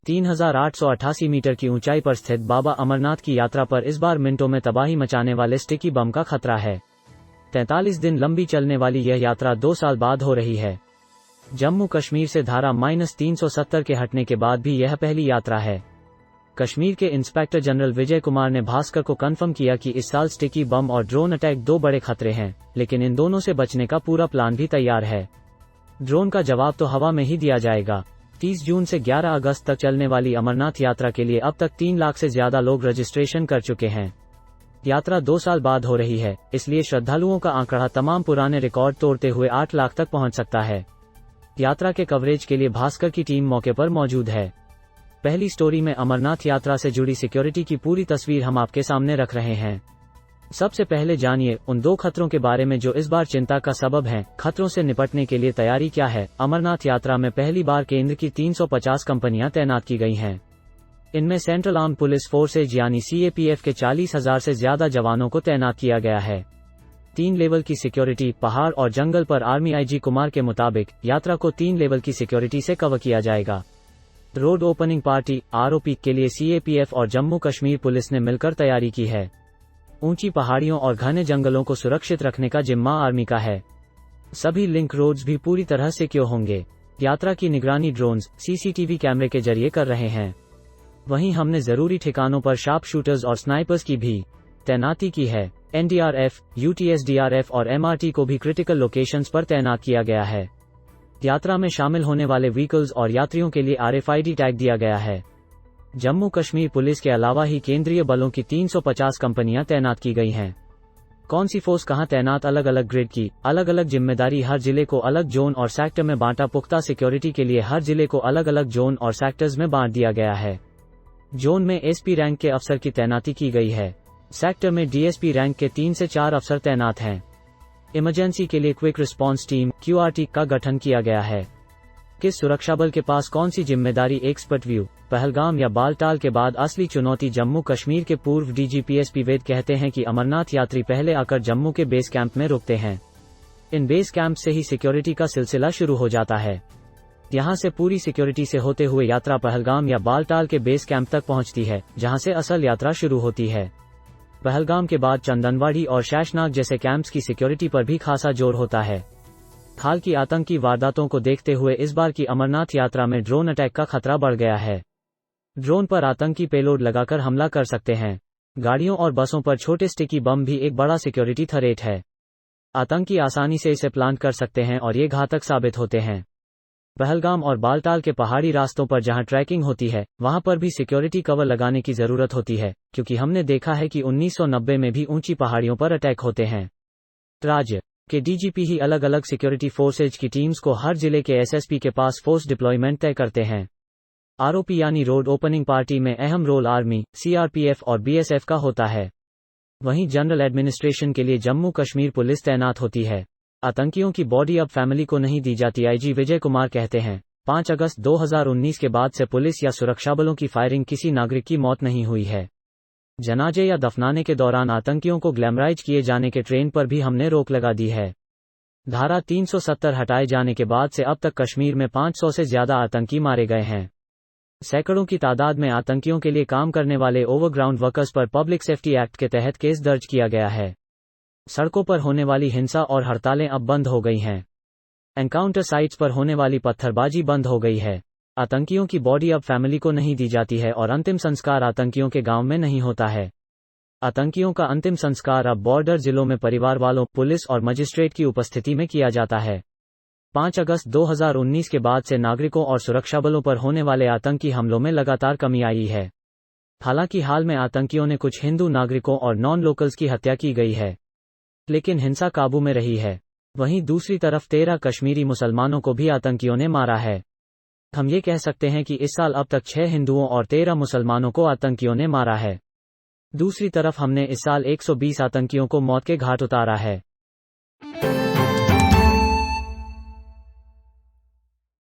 3888 metre की ऊंचाई पर स्थित बाबा अमरनाथ की यात्रा पर इस बार मिनटों में तबाही मचाने वाले स्टिकी बम का खतरा है। 43 दिन लंबी चलने वाली यह यात्रा 2 साल बाद हो रही है। जम्मू कश्मीर से धारा -370 के हटने के बाद भी यह पहली यात्रा है। कश्मीर के इंस्पेक्टर जनरल विजय कुमार ने भास्कर को कन्फर्म किया कि इस साल स्टिकी बम और ड्रोन अटैक 2 बड़े खतरे हैं, लेकिन इन दोनों से बचने का पूरा प्लान भी तैयार है। ड्रोन का जवाब तो हवा में ही दिया जाएगा। 30 जून से 11 अगस्त तक चलने वाली अमरनाथ यात्रा के लिए अब तक 3 लाख से ज्यादा लोग रजिस्ट्रेशन कर चुके हैं। यात्रा 2 साल बाद हो रही है, इसलिए श्रद्धालुओं का आंकड़ा तमाम पुराने रिकॉर्ड तोड़ते हुए 8 लाख तक पहुंच सकता है। यात्रा के कवरेज के लिए भास्कर की टीम मौके पर मौजूद है। पहली स्टोरी में अमरनाथ यात्रा से जुड़ी सिक्योरिटी की पूरी तस्वीर हम आपके सामने रख रहे हैं। सबसे पहले जानिए उन 2 खतरों के बारे में जो इस बार चिंता का सबब हैं। खतरों से निपटने के लिए तैयारी क्या है? अमरनाथ यात्रा में पहली बार केंद्र की 350 कंपनियां तैनात की गई हैं। इनमें सेंट्रल आर्म्ड पुलिस फोर्सेज यानी CAPF के 40,000 से ज्यादा जवानों को तैनात किया गया है। 3 लेवल की सिक्योरिटी। पहाड़ और जंगल पर आर्मी IG कुमार के मुताबिक यात्रा को 3 लेवल की सिक्योरिटी से कवर किया जाएगा। रोड ओपनिंग पार्टी ROP के लिए CAPF और जम्मू कश्मीर पुलिस ने मिलकर तैयारी की है। ऊंची पहाड़ियों और घने जंगलों को सुरक्षित रखने का जिम्मा आर्मी का है। सभी लिंक रोड्स भी पूरी तरह सिक्योर होंगे। यात्रा की निगरानी ड्रोन्स CCTV कैमरे के जरिए कर रहे हैं। वहीं हमने जरूरी ठिकानों पर शार्प शूटर्स और स्नाइपर्स की भी तैनाती की है। NDRF, UTSDRF और MRT को भी क्रिटिकल लोकेशंस पर तैनात किया गया है। यात्रा में शामिल होने वाले व्हीकल्स और यात्रियों के लिए RFID टैग दिया गया है। जम्मू कश्मीर पुलिस के अलावा ही केंद्रीय बलों की 350 कंपनियां तैनात की गई हैं। कौन सी फोर्स कहां तैनात? अलग अलग ग्रिड की अलग अलग जिम्मेदारी। हर जिले को अलग जोन और सेक्टर में बांटा। पुख्ता सिक्योरिटी के लिए हर जिले को अलग अलग जोन और सेक्टर्स में बांट दिया गया है। जोन में SP रैंक के अफसर की तैनाती की गई है। सेक्टर में DSP रैंक के 3 से 4 अफसर तैनात हैं। इमरजेंसी के लिए क्विक रिस्पांस टीम QRT का गठन किया गया है। किस सुरक्षा बल के पास कौन सी जिम्मेदारी? Expert view. पहलगाम या बालटाल के बाद असली चुनौती जम्मू कश्मीर के पूर्व DGP SP वेद कहते हैं कि अमरनाथ यात्री पहले आकर जम्मू के बेस कैंप में रुकते हैं। इन बेस कैंप से ही सिक्योरिटी का सिलसिला शुरू हो जाता है। यहां से पूरी सिक्योरिटी से होते हुए यात्रा पहलगाम या बालटाल के बेस कैंप तक पहुंचती है, जहां से असल यात्रा शुरू होती है। पहलगाम के बाद चंदनवाड़ी और शैशनाग जैसे कैंप्स की सिक्योरिटी पर भी खासा जोर होता है। हाल की आतंकी वारदातों को देखते हुए इस बार की अमरनाथ यात्रा में ड्रोन अटैक का खतरा बढ़ गया है। ड्रोन पर आतंकी पेलोड लगाकर हमला कर सकते हैं। गाड़ियों और बसों पर छोटे स्टिकी बम भी एक बड़ा सिक्योरिटी थ्रेट है। आतंकी आसानी से इसे प्लांट कर सकते हैं और ये घातक साबित होते हैं। पहलगाम और बालटाल के पहाड़ी रास्तों पर जहां ट्रैकिंग होती है, वहां पर भी सिक्योरिटी कवर लगाने की जरूरत होती है, क्योंकि हमने देखा है कि 1990 में भी ऊंची पहाड़ियों पर अटैक होते हैं। राज्य के DGP ही अलग अलग सिक्योरिटी फोर्सेज की टीम्स को हर जिले के SSP के पास फोर्स डिप्लॉयमेंट तय करते हैं। ROP यानी रोड ओपनिंग पार्टी में अहम रोल आर्मी, CRPF और BSF का होता है। वहीं जनरल एडमिनिस्ट्रेशन के लिए जम्मू कश्मीर पुलिस तैनात होती है। आतंकियों की बॉडी अब फैमिली को नहीं दी जाती। IG विजय कुमार कहते हैं, 5 अगस्त 2019 के बाद से पुलिस या सुरक्षा बलों की फायरिंग किसी नागरिक की मौत नहीं हुई है। जनाजे या दफनाने के दौरान आतंकियों को ग्लैमराइज किए जाने के ट्रेन पर भी हमने रोक लगा दी है। धारा 370 हटाए जाने के बाद से अब तक कश्मीर में 500 से ज्यादा आतंकी मारे गए हैं। सैकड़ों की तादाद में आतंकियों के लिए काम करने वाले ओवरग्राउंड वर्कर्स पर पब्लिक सेफ्टी एक्ट के तहत केस दर्ज किया गया है। सड़कों पर होने वाली हिंसा और हड़तालें अब बंद हो गई हैं। एनकाउंटर साइट्स पर होने वाली पत्थरबाजी बंद हो गई है। आतंकियों की बॉडी अब फैमिली को नहीं दी जाती है और अंतिम संस्कार आतंकियों के गांव में नहीं होता है। आतंकियों का अंतिम संस्कार अब बॉर्डर जिलों में परिवार वालों, पुलिस और मजिस्ट्रेट की उपस्थिति में किया जाता है। 5 अगस्त 2019 के बाद से नागरिकों और सुरक्षा बलों पर होने वाले आतंकी हमलों में लगातार कमी आई है। हालांकि हाल में आतंकियों ने कुछ हिंदू नागरिकों और नॉन लोकल्स की हत्या की गई है, लेकिन हिंसा काबू में रही है। वहीं दूसरी तरफ 13 कश्मीरी मुसलमानों को भी आतंकियों ने मारा है। हम ये कह सकते हैं कि इस साल अब तक 6 हिंदुओं और 13 मुसलमानों को आतंकियों ने मारा है। दूसरी तरफ हमने इस साल 120 आतंकियों को मौत के घाट उतारा है।